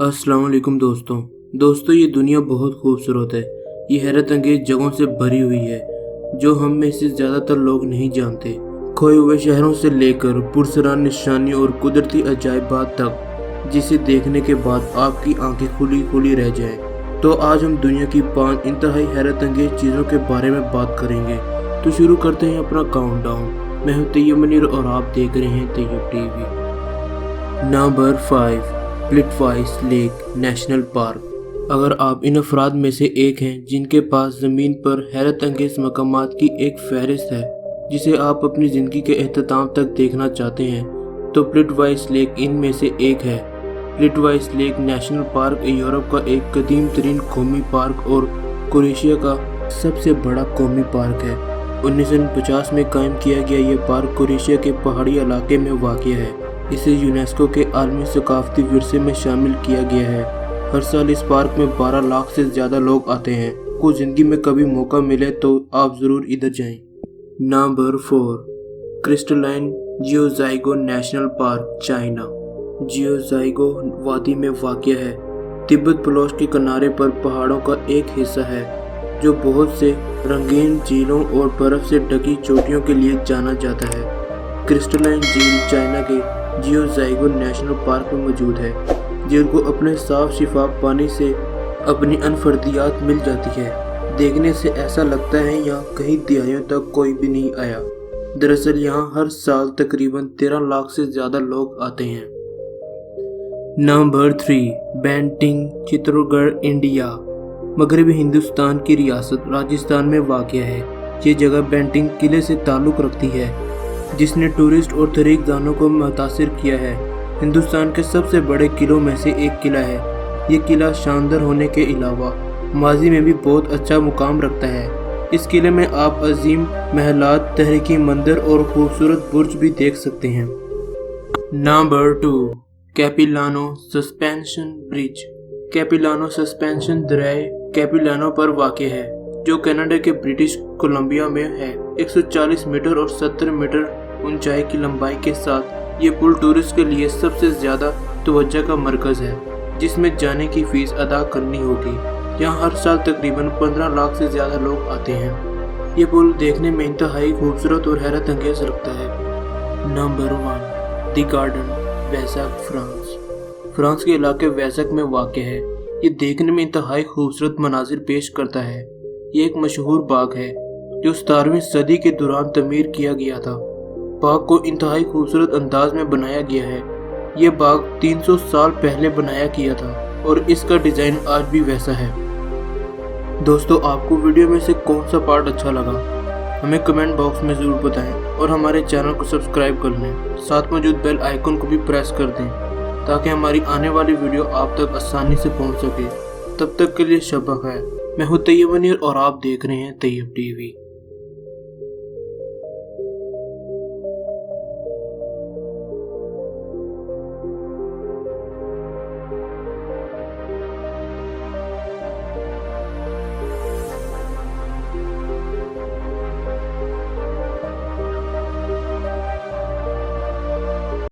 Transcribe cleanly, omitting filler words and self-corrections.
अस्सलाम वालेकुम दोस्तों ये दुनिया बहुत खूबसूरत है। ये हैरत अंगेज जगहों से भरी हुई है जो हम में से ज़्यादातर लोग नहीं जानते। खोए हुए शहरों से लेकर पुरस्कार निशानी और कुदरती अजायबात तक, जिसे देखने के बाद आपकी आंखें खुली खुली रह जाएं। तो आज हम दुनिया की 5 इंतहाई हैरत अंगेज चीज़ों के बारे में बात करेंगे। तो शुरू करते हैं अपना काउंटडाउन। मैं हूँ तैयब मुनीर और आप देख रहे हैं Tayyab TV. Number 5, Plitvice lake national park. अगर आप इन अफराद में से एक हैं जिनके पास ज़मीन पर हैरत अंगेज मकामात की एक फहरिस्त है जिसे आप अपनी ज़िंदगी के अख्ताम तक देखना चाहते हैं, तो प्लिटवाइस लेक इनमें से एक है। प्लिटवाइस लेक नेशनल पार्क यूरोप का एक कदीम तरीन कौमी पार्क और क्रोएशिया का सबसे बड़ा कौमी पार्क है। 1950 में कायम किया गया ये पार्क क्रोएशिया के पहाड़ी इलाके में वाक़या है। इसे यूनेस्को के आलमी सकाफती विरसे में शामिल किया गया है। हर साल इस पार्क में 12 लाख से ज़्यादा लोग आते हैं। को ज़िंदगी में कभी मौका मिले तो आप ज़रूर इधर जाएं। Number 4, crystalline Jiuzhaigou national park China. Jiuzhaigou वादी में वाक़या है। तिब्बत पड़ोस के किनारे पर पहाड़ों का एक हिस्सा है जो बहुत से रंगीन झीलों और बर्फ़ से ढकी चोटियों के लिए जाना जाता है। क्रिस्टलाइन झील चाइना के जिओज़ाइगो नेशनल पार्क में मौजूद है। झील को अपने साफ शिफाफ पानी से अपनी अनफर्दियात मिल जाती है। देखने से ऐसा लगता है यहाँ कई दहाइयों तक कोई भी नहीं आया। दरअसल यहाँ हर साल तकरीबन 13 लाख से ज़्यादा लोग आते हैं। नंबर 3, बेंटिंग चित्तौड़गढ़ इंडिया। मगरबी हिंदुस्तान की रियासत राजस्थान में वाक़या है। ये जगह बेंटिंग किले से ताल्लुक़ रखती है जिसने टूरिस्ट और तरीक़दानों को मुतासिर किया है। हिंदुस्तान के सबसे बड़े किलों में से एक किला है। ये किला शानदार होने के अलावा माजी में भी बहुत अच्छा मुकाम रखता है। इस किले में आप अजीम महलात, तहरीकी मंदिर और खूबसूरत बुर्ज भी देख सकते हैं। Number 2, Capilano suspension bridge. Capilano suspension दरिया कैपिलानो पर वाक़ है जो कनाडा के ब्रिटिश कोलंबिया में है। 140 मीटर और 70 मीटर ऊंचाई की लंबाई के साथ ये पुल टूरिस्ट के लिए सबसे ज़्यादा तवज्जो का मरकज़ है जिसमें जाने की फ़ीस अदा करनी होगी। यहाँ हर साल तकरीबन 15 लाख से ज़्यादा लोग आते हैं। ये पुल देखने में इंतहाई खूबसूरत और हैरत अंगेज़ लगता है। नंबर 1, द गार्डन वैसाक फ्रांस। फ्रांस के इलाके वैसाक में वाक़ है। ये देखने में इंतहाई खूबसूरत मनाजिर पेश करता है। ये एक मशहूर बाग है जो 17वीं सदी के दौरान तमीर किया गया था। बाग को इंतहाई खूबसूरत अंदाज में बनाया गया है। ये बाग 300 साल पहले बनाया गया था और इसका डिज़ाइन आज भी वैसा है। दोस्तों, आपको वीडियो में से कौन सा पार्ट अच्छा लगा हमें कमेंट बॉक्स में ज़रूर बताएं और हमारे चैनल को सब्सक्राइब कर लें। साथ मौजूद बेल आइकन को भी प्रेस कर दें ताकि हमारी आने वाली वीडियो आप तक आसानी से पहुंच सके। तब तक के लिए शब बख़ैर। मैं हूँ तैयब मुनीर और आप देख रहे हैं तैयब टीवी।